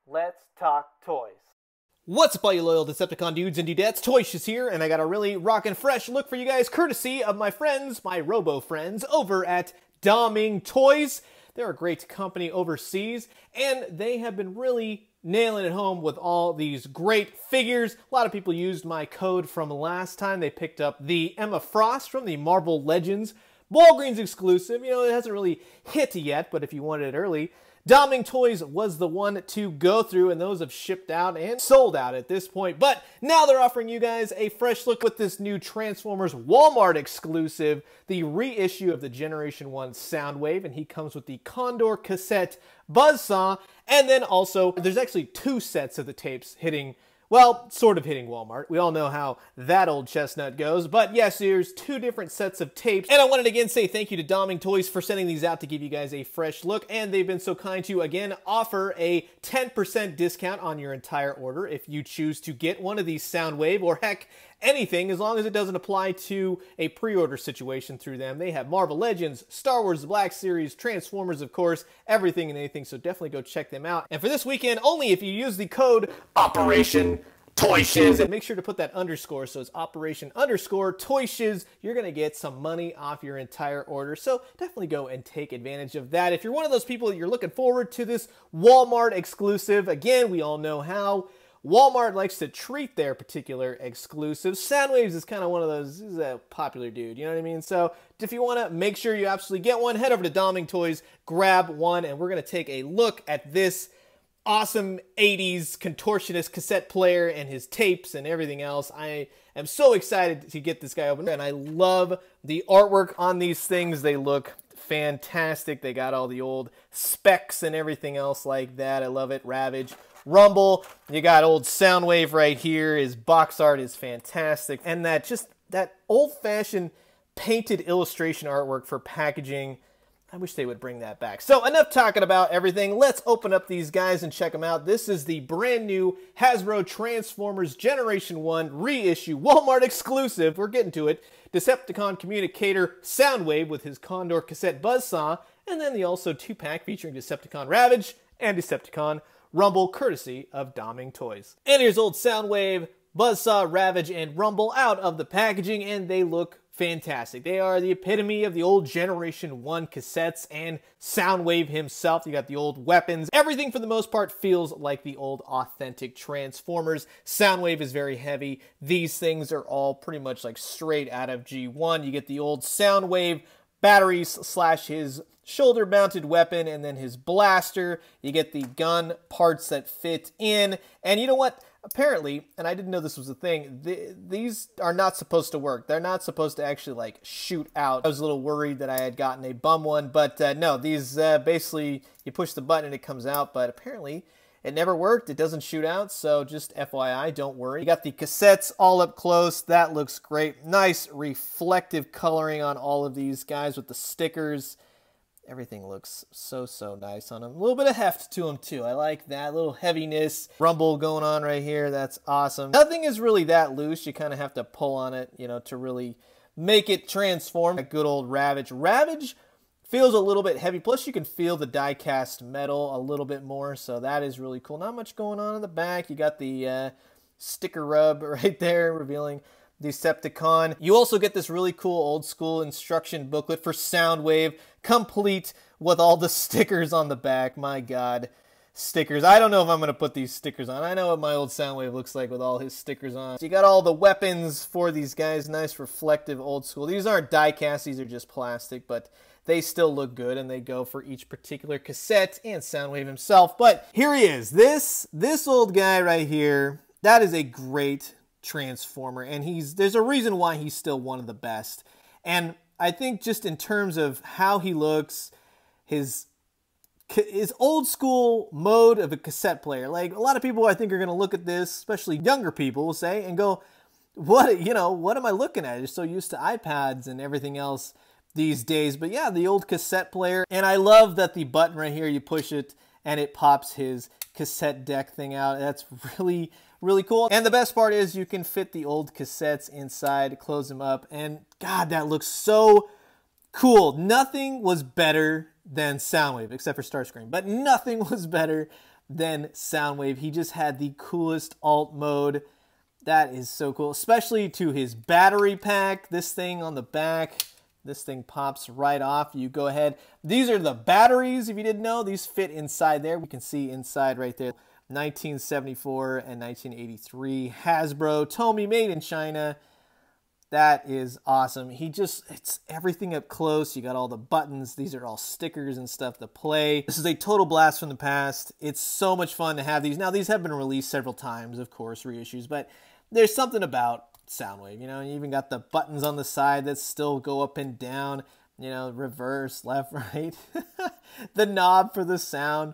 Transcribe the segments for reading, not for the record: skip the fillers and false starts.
let's talk toys. What's up, all you loyal Decepticon dudes and dudettes? ToyShiz here, and I got a really rockin' fresh look for you guys, courtesy of my friends, my robo friends, over at Doming Toys. They're a great company overseas, and they have been really nailing it home with all these great figures. A lot of people used my code from last time. They picked up the Emma Frost from the Marvel Legends Walgreens exclusive. You know, it hasn't really hit yet, but if you wanted it early, Doming Toys was the one to go through, and those have shipped out and sold out at this point. But now they're offering you guys a fresh look with this new Transformers Walmart exclusive, the reissue of the Generation 1 Soundwave, and he comes with the Condor cassette Buzzsaw, and then also there's actually two sets of the tapes hitting, well, sort of hitting Walmart. We all know how that old chestnut goes. But yes, there's two different sets of tapes. And I wanted to again say thank you to Doming Toys for sending these out to give you guys a fresh look. And they've been so kind to, again, offer a 10% discount on your entire order if you choose to get one of these Soundwave, or heck, anything, as long as it doesn't apply to a pre-order situation through them. They have Marvel Legends, Star Wars The Black Series, Transformers, of course, everything and anything, so definitely go check them out. And for this weekend, only if you use the code Operation ToyShiz, and make sure to put that underscore, so it's Operation underscore ToyShiz, you're gonna get some money off your entire order. So definitely go and take advantage of that. If you're one of those people that you're looking forward to this Walmart exclusive, again, we all know how Walmart likes to treat their particular exclusives. Soundwaves is kind of one of those, he's a popular dude, you know what I mean? So if you want to make sure you absolutely get one, head over to Doming Toys, grab one, and we're going to take a look at this awesome 80s contortionist cassette player and his tapes and everything else. I am so excited to get this guy open, and I love the artwork on these things. They look fantastic. They got all the old specs and everything else like that. I love it. Ravage, Rumble, you got old Soundwave right here. His box art is fantastic. And that old-fashioned painted illustration artwork for packaging, I wish they would bring that back. So enough talking about everything. Let's open up these guys and check them out. This is the brand new Hasbro Transformers Generation 1 reissue Walmart exclusive. We're getting to it. Decepticon Communicator Soundwave with his Condor cassette Buzzsaw, and then the also 2-pack featuring Decepticon Ravage and Decepticon Rumble, courtesy of Doming Toys. And here's old Soundwave, Buzzsaw, Ravage, and Rumble out of the packaging, and they look fantastic. They are the epitome of the old Generation 1 cassettes and Soundwave himself. You got the old weapons. Everything, for the most part, feels like the old authentic Transformers. Soundwave is very heavy. These things are all pretty much like straight out of G1. You get the old Soundwave batteries / his shoulder-mounted weapon, and then his blaster. You get the gun parts that fit in. And you know what? Apparently, and I didn't know this was a thing, these are not supposed to work. They're not supposed to actually, like, shoot out. I was a little worried that I had gotten a bum one, but no, these basically, you push the button and it comes out, but apparently it never worked. It doesn't shoot out, so just FYI, don't worry. You got the cassettes all up close. That looks great. Nice reflective coloring on all of these guys with the stickers. Everything looks so nice on them. A little bit of heft to them too. I like that little heaviness. Rumble going on right here. That's awesome. Nothing is really that loose. You kind of have to pull on it, you know, to really make it transform. A good old Ravage. Ravage feels a little bit heavy. Plus, you can feel the die-cast metal a little bit more, so that is really cool. Not much going on in the back. You got the sticker rub right there, revealing Decepticon. You also get this really cool old school instruction booklet for Soundwave, complete with all the stickers on the back. My God, stickers. I don't know if I'm going to put these stickers on. I know what my old Soundwave looks like with all his stickers on. So you got all the weapons for these guys. Nice, reflective, old school. These aren't die cast. These are just plastic, but they still look good, and they go for each particular cassette and Soundwave himself. But here he is. This old guy right here, that is a great Transformer, and there's a reason why he's still one of the best. And I think just in terms of how he looks, his old school mode of a cassette player, like a lot of people I think are going to look at this, especially younger people will say, and go, what am I looking at? You're so used to iPads and everything else these days. But yeah, the old cassette player. And I love that the button right here, you push it and it pops his cassette deck thing out. That's really cool. And the best part is you can fit the old cassettes inside, close them up, and God, that looks so cool. Nothing was better than Soundwave, except for Starscream, but nothing was better than Soundwave. He just had the coolest alt mode. That is so cool, especially to his battery pack. This thing on the back, this thing pops right off. You go ahead. These are the batteries, if you didn't know. These fit inside there. We can see inside right there. 1974 and 1983 Hasbro, Tomy, made in China. That is awesome. It's everything up close. You got all the buttons. These are all stickers and stuff to play. This is a total blast from the past. It's so much fun to have these. Now, these have been released several times, of course, reissues, but there's something about Soundwave. You know, you even got the buttons on the side that still go up and down, you know, reverse, left, right. The knob for the sound.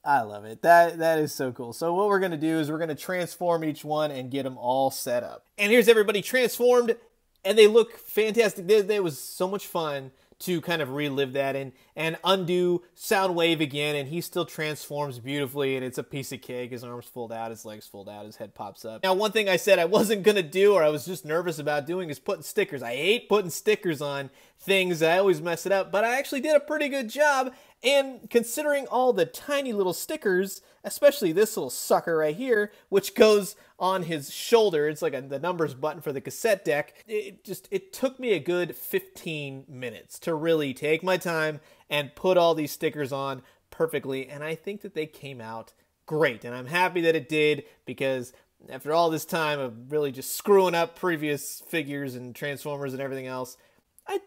I love it. That is so cool. So what we're going to do is we're going to transform each one and get them all set up. And here's everybody transformed, and they look fantastic. It was so much fun to kind of relive that and undo Soundwave again, and he still transforms beautifully, and it's a piece of cake. His arms fold out, his legs fold out, his head pops up. Now, one thing I said I wasn't going to do, or I was just nervous about doing, is putting stickers. I hate putting stickers on things. I always mess it up, but I actually did a pretty good job. And considering all the tiny little stickers, especially this little sucker right here, which goes on his shoulder, it's like the numbers button for the cassette deck, it took me a good 15 minutes to really take my time and put all these stickers on perfectly, and I think that they came out great, and I'm happy that it did, because after all this time of really just screwing up previous figures and Transformers and everything else,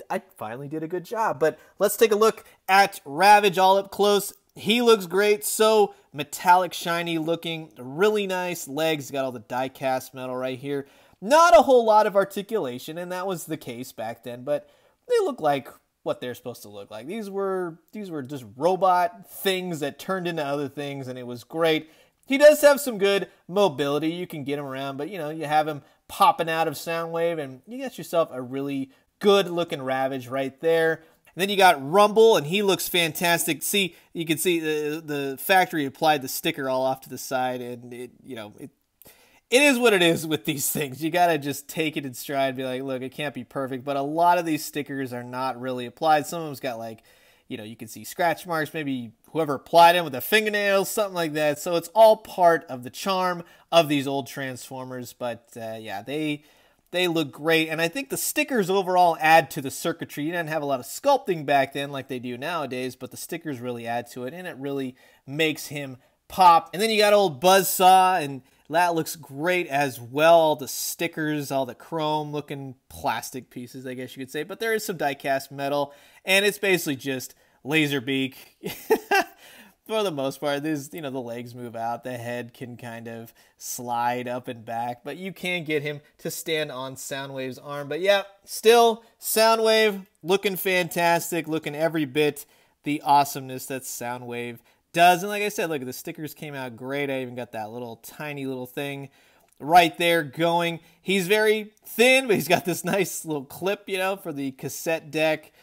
I finally did a good job. But let's take a look at Ravage all up close. He looks great, so metallic, shiny looking, really nice legs. Got all the die-cast metal right here. Not a whole lot of articulation, and that was the case back then, but they look like what they're supposed to look like. These were just robot things that turned into other things, and it was great. He does have some good mobility. You can get him around, but you know, you have him popping out of Soundwave, and you got yourself a really good looking Ravage right there. And then you got Rumble, and he looks fantastic. See, you can see the factory applied the sticker all off to the side, and it is what it is with these things. You gotta just take it in stride and be like, look, it can't be perfect, but a lot of these stickers are not really applied. Some of them's got, like, you know, you can see scratch marks, maybe whoever applied them with a fingernail, something like that. So it's all part of the charm of these old Transformers. But yeah, they look great, and I think the stickers overall add to the circuitry. You didn't have a lot of sculpting back then like they do nowadays, but the stickers really add to it, and it really makes him pop. And then you got old Buzzsaw, and that looks great as well. All the stickers, all the chrome-looking plastic pieces, I guess you could say, but there is some die-cast metal, and it's basically just Laserbeak. For the most part, there's, you know, the legs move out, the head can kind of slide up and back, but you can get him to stand on Soundwave's arm. But yeah, still, Soundwave looking fantastic, looking every bit the awesomeness that Soundwave does. And like I said, look, the stickers came out great. I even got that little tiny little thing right there going. He's very thin, but he's got this nice little clip, you know, for the cassette deck.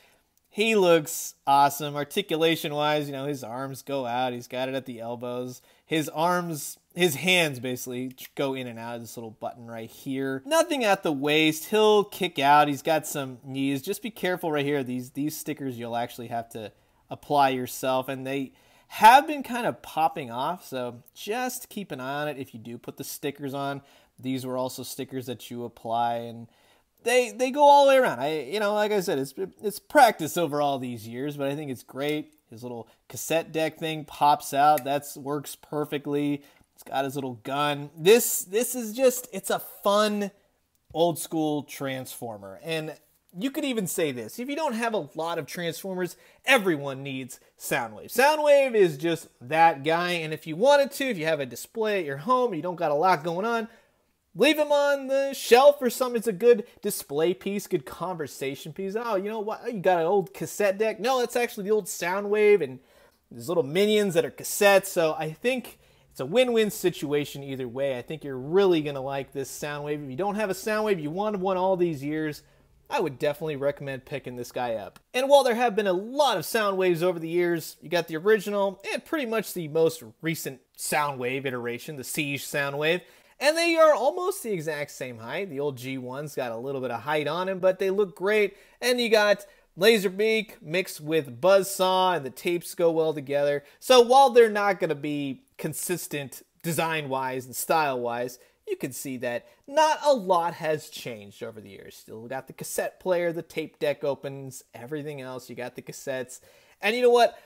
He looks awesome. Articulation-wise, you know, his arms go out. He's got it at the elbows. His hands basically go in and out of this little button right here. Nothing at the waist. He'll kick out. He's got some knees. Just be careful right here. These stickers you'll actually have to apply yourself, and they have been kind of popping off, so just keep an eye on it if you do put the stickers on. These were also stickers that you apply, and they go all the way around. You know, like I said, it's practice over all these years, but I think it's great. His little cassette deck thing pops out. That works perfectly. It's got his little gun. This is just, it's a fun old school Transformer. And you could even say this, if you don't have a lot of Transformers, everyone needs Soundwave. Soundwave is just that guy, and if you wanted to, if you have a display at your home, you don't got a lot going on, leave him on the shelf or something. It's a good display piece, good conversation piece. Oh, you know what? You got an old cassette deck? No, it's actually the old Soundwave, and there's little minions that are cassettes. So I think it's a win-win situation either way. I think you're really going to like this Soundwave. If you don't have a Soundwave, you wanted one all these years, I would definitely recommend picking this guy up. And while there have been a lot of Soundwaves over the years, you got the original and pretty much the most recent Soundwave iteration, the Siege Soundwave. And they are almost the exact same height. The old G1's got a little bit of height on him, but they look great. And you got Laserbeak mixed with Buzzsaw, and the tapes go well together. So while they're not going to be consistent design-wise and style-wise, you can see that not a lot has changed over the years. Still got the cassette player, the tape deck opens, everything else. You got the cassettes. And you know what?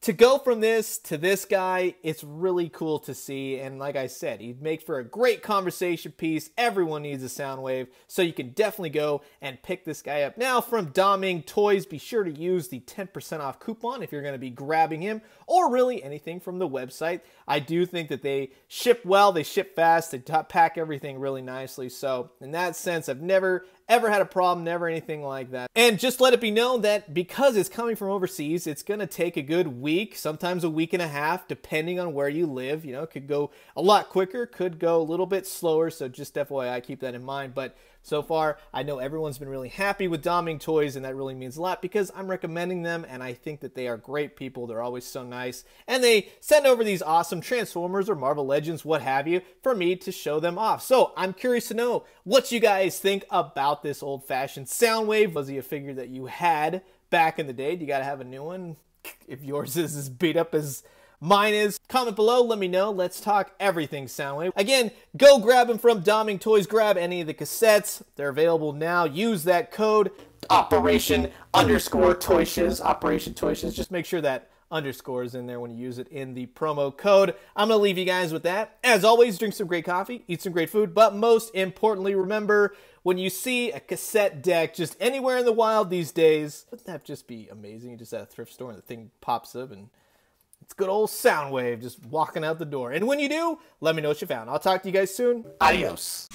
To go from this to this guy, it's really cool to see. And like I said, he'd make for a great conversation piece. Everyone needs a Soundwave, so you can definitely go and pick this guy up. Now, from Doming Toys, be sure to use the 10% off coupon if you're going to be grabbing him, or really anything from the website. I do think that they ship well, they ship fast, they pack everything really nicely. So in that sense, I've never ever had a problem, never anything like that. And just let it be known that because it's coming from overseas, it's going to take a good week, sometimes a week and a half, depending on where you live. You know, it could go a lot quicker, could go a little bit slower, so just FYI, keep that in mind. But so far, I know everyone's been really happy with Doming Toys, and that really means a lot because I'm recommending them, and I think that they are great people. They're always so nice, and they send over these awesome Transformers or Marvel Legends, what have you, for me to show them off. So I'm curious to know what you guys think about this old-fashioned Soundwave. Was he a figure that you had back in the day? Do you got to have a new one? If yours is as beat up as mine is, comment below, let me know. Let's talk everything Soundwave. Again, go grab them from Doming Toys. Grab any of the cassettes. They're available now. Use that code Operation_ToyShiz. Operation ToyShiz. Just make sure that underscore is in there when you use it in the promo code. I'm going to leave you guys with that. As always, drink some great coffee, eat some great food, but most importantly, remember, when you see a cassette deck just anywhere in the wild these days, wouldn't that just be amazing? You just at a thrift store and the thing pops up and it's good old Soundwave just walking out the door. And when you do, let me know what you found. I'll talk to you guys soon. Adios.